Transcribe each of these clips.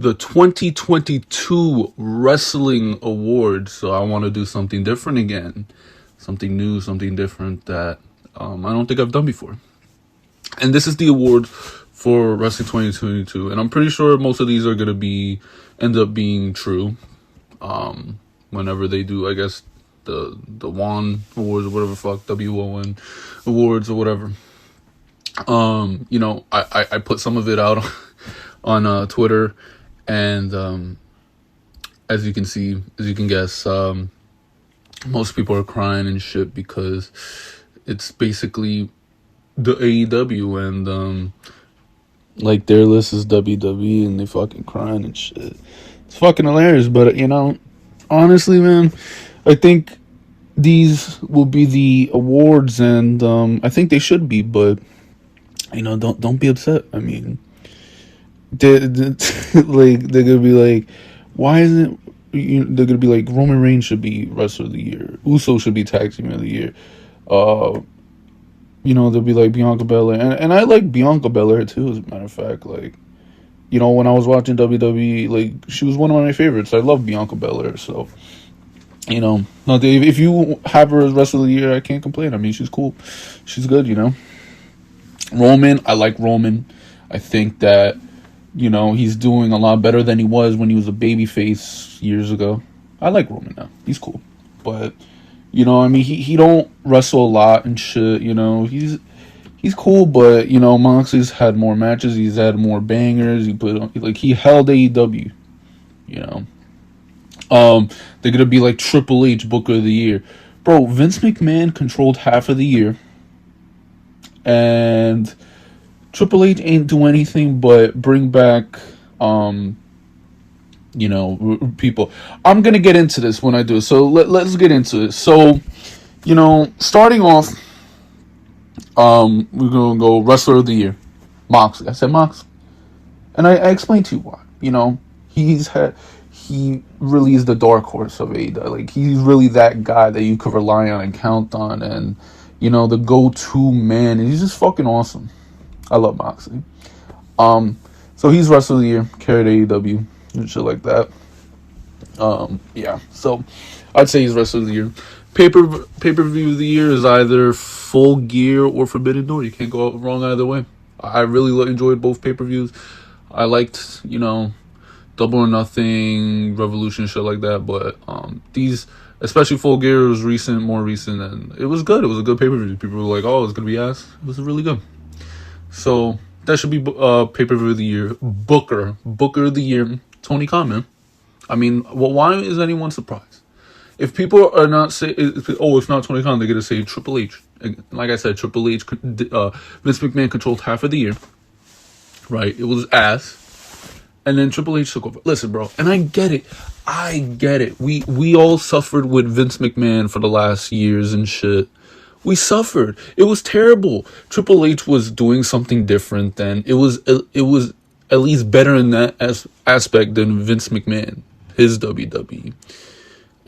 the 2022 Wrestling Awards. So I want to do something different again, something new, something different that I don't think I've done before. And this is the award for Wrestling 2022, and I'm pretty sure most of these are gonna end up being true. Whenever they do, I guess the WON Awards or whatever fuck, WON Awards or whatever. I put some of it out on Twitter, and as you can guess, most people are crying and shit because it's basically the AEW, and like their list is WWE, and they fucking crying and shit. It's fucking hilarious, but honestly, man, I think these will be the awards, and I think they should be, but don't be upset. I mean, they're gonna be like, why isn't they're gonna be like, Roman Reigns should be Wrestler of the Year, Uso should be Tag Team of the Year, they'll be like Bianca Belair, and I like Bianca Belair too, as a matter of fact. Like, when I was watching WWE, like, she was one of my favorites. I love Bianca Belair, so if you have her as Wrestler of the Year, I can't complain. I mean, she's cool, she's good. Roman, I like Roman. I think that he's doing a lot better than he was when he was a babyface years ago. I like Roman now. He's cool. But, he don't wrestle a lot and shit, He's cool, but, Moxley's had more matches. He's had more bangers. He held AEW, They're gonna be like Triple H Booker of the Year. Bro, Vince McMahon controlled half of the year. And Triple H ain't do anything but bring back, people. I'm gonna get into this when I do it. So let's get into it. So, starting off, we're gonna go Wrestler of the Year, Moxley. I said Mox, and I explained to you why. He really is the dark horse of AEW. Like, he's really that guy that you could rely on and count on, and the go-to man, and he's just fucking awesome. I love Moxley. So he's Wrestler of the Year, carried AEW and shit like that. Yeah. So I'd say he's Wrestler of the Year. Pay-per-view of the Year is either Full Gear or Forbidden Door. You can't go wrong either way. I really enjoyed both pay-per-views. I liked, Double or Nothing, Revolution, shit like that. But these, especially Full Gear, was more recent, and it was good. It was a good pay-per-view. People were like, "Oh, it's gonna be ass." It was really good. So that should be pay-per-view of the year. Booker of the Year, Tony Khan, man. I mean, why is anyone surprised? If people are not saying, it's not Tony Khan, they're gonna say Triple H. Like I said, Triple H, Vince McMahon controlled half of the year. Right? It was ass. And then Triple H took over. Listen, bro, and I get it. We all suffered with Vince McMahon for the last years and shit. We suffered. It was terrible. Triple H was doing something different then. It was at least better in that aspect than Vince McMahon, his WWE.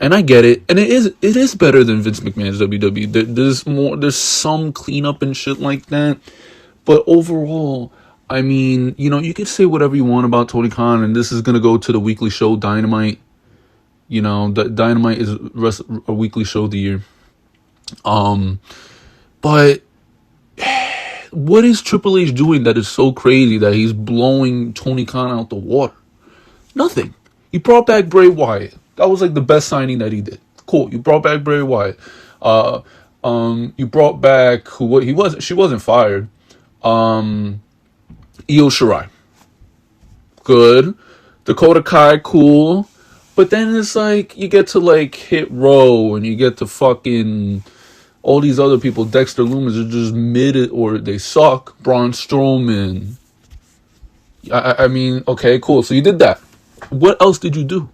And I get it. And it is better than Vince McMahon's WWE. There's some cleanup and shit like that. But overall, I mean, you could say whatever you want about Tony Khan, and this is going to go to the weekly show, Dynamite. Dynamite is a weekly show of the year. But what is Triple H doing that is so crazy that he's blowing Tony Khan out the water? Nothing. He brought back Bray Wyatt. That was like the best signing that he did. Cool. You brought back Bray Wyatt. You brought back she wasn't fired. Io Shirai. Good. Dakota Kai, cool. But then it's like, you get to like Hit Row, and you get to fucking all these other people. Dexter Lumis are just mid, or they suck. Braun Strowman. I mean, okay, cool. So you did that. What else did you do?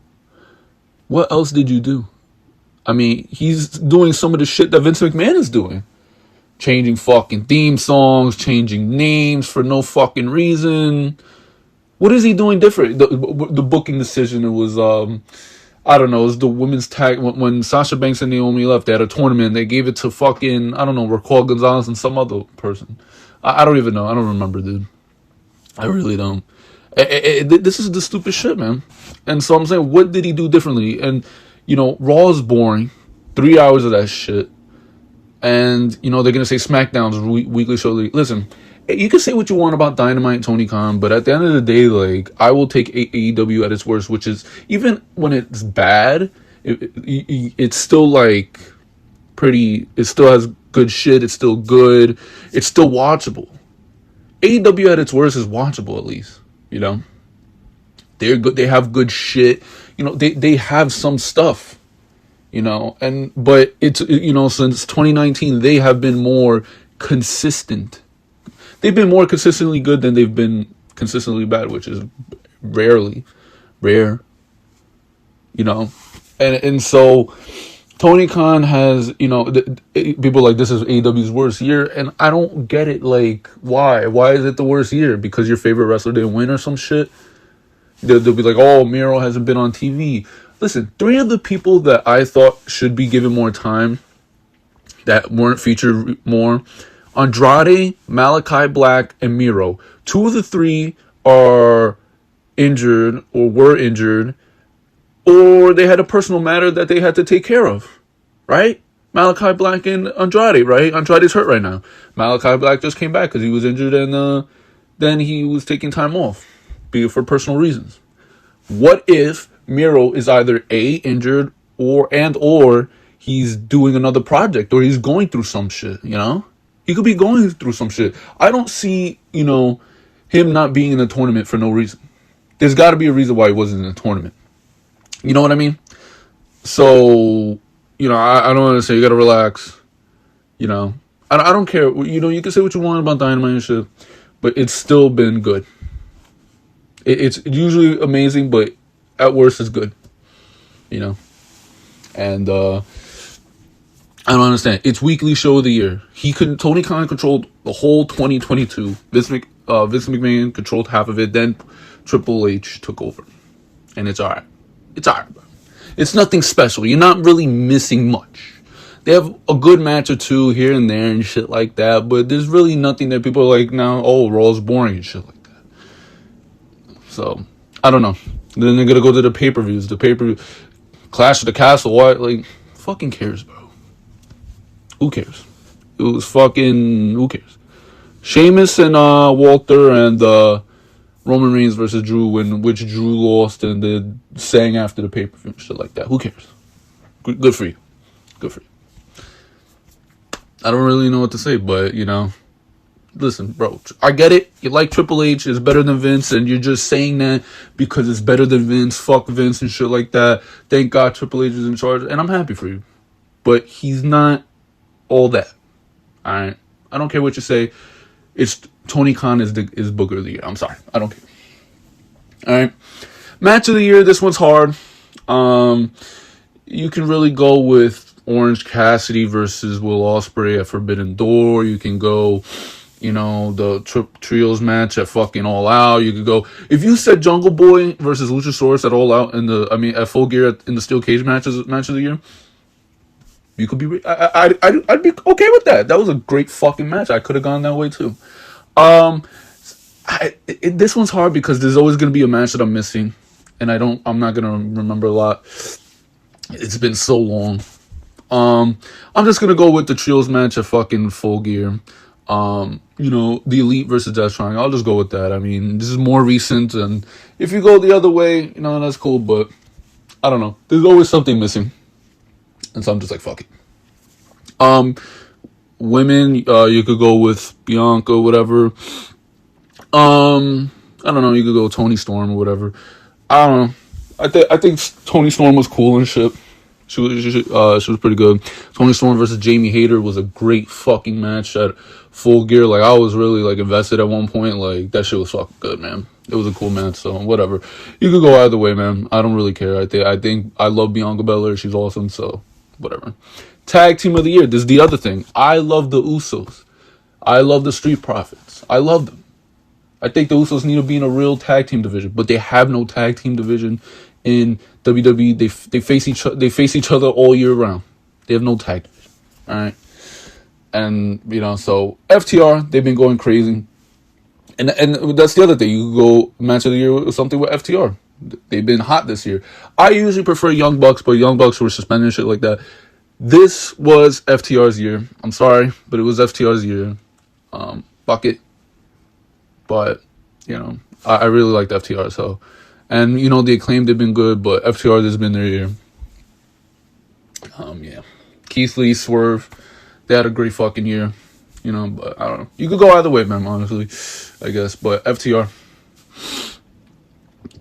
I mean, he's doing some of the shit that Vince McMahon is doing. Changing fucking theme songs, changing names for no fucking reason. What is he doing different? The booking decision, it was, I don't know, it was the women's tag. When Sasha Banks and Naomi left, they had a tournament. They gave it to fucking, I don't know, Raquel Gonzalez and some other person. I don't even know. I don't remember, dude. I really don't. This is the stupid shit, man. And so I'm saying, what did he do differently? And Raw is boring. 3 hours of that shit. And they're gonna say SmackDown's weekly show. Listen, you can say what you want about Dynamite and Tony Khan, but at the end of the day, like, I will take AEW at its worst, which is, even when it's bad, it's still like pretty. It still has good shit. It's still good. It's still watchable. AEW at its worst is watchable, at least. They're good. They have good shit. They have some stuff. But it's, since 2019, they have been more consistent. They've been more consistently good than they've been consistently bad, which is rare. And so Tony Khan has, people like, this is AEW's worst year, and I don't get it. Like, why? Why is it the worst year? Because your favorite wrestler didn't win or some shit? They'll be like, oh, Miro hasn't been on TV. Listen, 3 of the people that I thought should be given more time, that weren't featured more, Andrade, Malachi Black, and Miro. 2 of the 3 are injured or were injured, or they had a personal matter that they had to take care of, right? Malachi Black and Andrade, right? Andrade's hurt right now. Malachi Black just came back because he was injured, and then he was taking time off for personal reasons. What if Miro is either A, injured, or he's doing another project, or he's going through some shit, He could be going through some shit. I don't see, him not being in the tournament for no reason. There's got to be a reason why he wasn't in the tournament. You know what I mean? So, I don't want to say, you got to relax. I don't care. You can say what you want about Dynamite and shit, but it's still been good. It's usually amazing, but at worst it's good. And I don't understand. It's weekly show of the year. Tony Khan controlled the whole 2022. Vince McMahon controlled half of it. Then Triple H took over, and it's alright. It's alright, bro. It's nothing special. You're not really missing much. They have a good match or two here and there and shit like that, but there's really nothing that people are like, now, oh, Raw's boring and shit like that. So, I don't know. Then they're gonna go to the pay-per-views. The pay-per-view, Clash of the Castle, what? Like, fucking cares, bro. Who cares? It was fucking, who cares? Sheamus and Walter and Roman Reigns versus Drew, which Drew lost, and they sang after the pay-per-view and shit like that. Who cares? Good for you. Good for you. I don't really know what to say, but, listen, bro, I get it. You like Triple H, is better than Vince, and you're just saying that because it's better than Vince. Fuck Vince and shit like that. Thank God Triple H is in charge, and I'm happy for you. But he's not all that. Alright? I don't care what you say. It's Tony Khan is Booker of the Year. I'm sorry. I don't care. Alright? Match of the year, this one's hard. You can really go with Orange Cassidy versus Will Ospreay at Forbidden Door. You can go, the trios match at fucking All Out. You could go, if you said Jungle Boy versus Luchasaurus at All Out at Full Gear in the Steel Cage match of the year, you could be, I'd be okay with that. That was a great fucking match. I could have gone that way too. This one's hard because there's always going to be a match that I'm missing, and I'm not going to remember a lot. It's been so long. I'm just gonna go with the trios match at fucking Full Gear. The Elite versus Death Triangle. I'll just go with that. I mean, this is more recent, and if you go the other way, that's cool, but I don't know. There's always something missing. And so I'm just like, fuck it. Women, you could go with Bianca, whatever. I don't know, you could go Toni Storm or whatever. I don't know. I think Toni Storm was cool and shit. She was pretty good. Toni Storm versus Jamie Hayter was a great fucking match at Full Gear. Like, I was really, like, invested at one point. Like, that shit was fucking good, man. It was a cool match, so whatever. You could go either way, man. I don't really care. I think I love Bianca Belair. She's awesome, so whatever. Tag Team of the Year. This is the other thing. I love the Usos. I love the Street Profits. I love them. I think the Usos need to be in a real tag team division, but they have no tag team division in WWE. They face each other all year round. They have no tag division. All right, and so FTR, they've been going crazy. And that's the other thing. You could go match of the year with something with FTR. They've been hot this year. I usually prefer Young Bucks, but Young Bucks were suspended and shit like that. This was FTR's year. I'm sorry, but it was FTR's year. Fuck it. But, I really liked FTR, so. And, the Acclaimed have been good, but FTR has been their year. Yeah. Keith Lee, Swerve, they had a great fucking year. But I don't know. You could go either way, man, honestly, I guess. But FTR.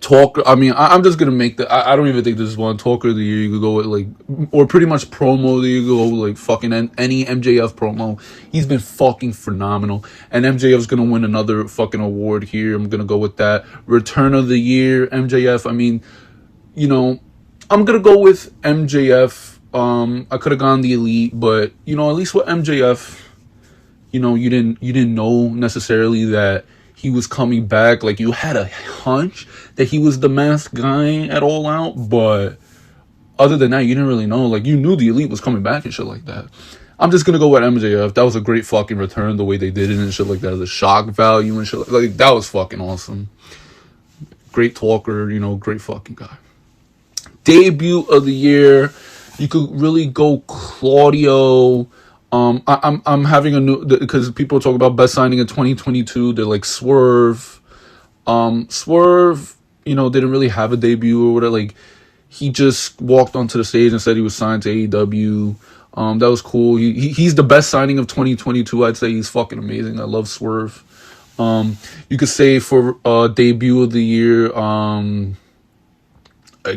Talker, I'm just going to make I don't even think this is one. Talker of the year, you could go with, or pretty much promo, you could go with, fucking any MJF promo. He's been fucking phenomenal. And MJF's going to win another fucking award here. I'm going to go with that. Return of the year, MJF. I'm going to go with MJF. I could have gone the Elite, but, at least with MJF, you didn't know necessarily that he was coming back. Like, you had a hunch that he was the masked guy at All Out, but other than that, you didn't really know. Like, you knew the Elite was coming back and shit like that. I'm just gonna go with MJF. That was a great fucking return, the way they did it and shit like that. The shock value and shit like that was fucking awesome. Great talker, great fucking guy. Debut of the year, you could really go Claudio. I'm having a new, because people talk about best signing in 2022. They're like Swerve. Swerve, didn't really have a debut or whatever. Like, he just walked onto the stage and said he was signed to AEW. That was cool. He's the best signing of 2022. I'd say he's fucking amazing. I love Swerve. You could say for debut of the year, I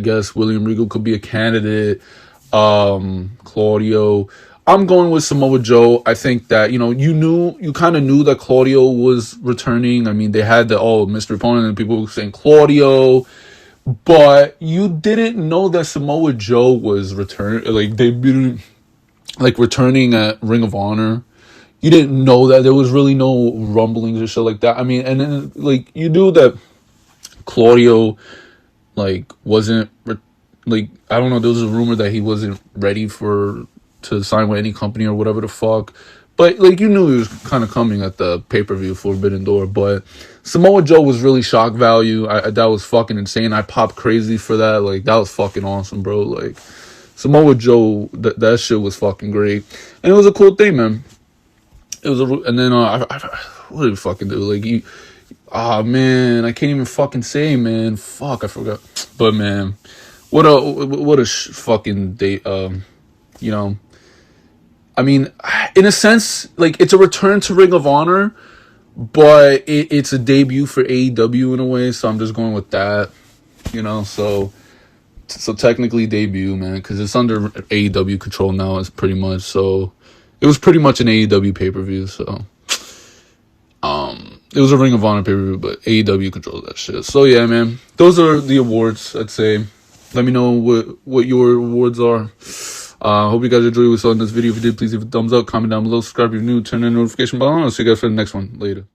guess William Regal could be a candidate. Claudio. I'm going with Samoa Joe. I think that, you kind of knew that Claudio was returning. They had the, mystery opponent, and people were saying Claudio, but you didn't know that Samoa Joe was returning at Ring of Honor. You didn't know that. There was really no rumblings or shit like that. And then, you knew that Claudio, wasn't, I don't know, there was a rumor that he wasn't ready to sign with any company or whatever the fuck. But, you knew he was kind of coming at the pay-per-view Forbidden Door. But Samoa Joe was really shock value. That was fucking insane. I popped crazy for that. That was fucking awesome, bro. Samoa Joe, that shit was fucking great. And it was a cool thing, man. It was and then, what did he fucking do? Man, I can't even fucking say, man. Fuck, I forgot. But, man, what a fucking day, in a sense, it's a return to Ring of Honor, but it's a debut for AEW in a way, so I'm just going with that, so technically debut, man, because it's under AEW control now, it's pretty much, so it was pretty much an AEW pay-per-view, so, it was a Ring of Honor pay-per-view, but AEW controls that shit, so yeah, man, those are the awards, I'd say. Let me know what your awards are. Hope you guys enjoyed what we saw in this video. If you did, please leave a thumbs up, comment down below, subscribe if you're new, turn on the notification bell on. I'll see you guys for the next one. Later.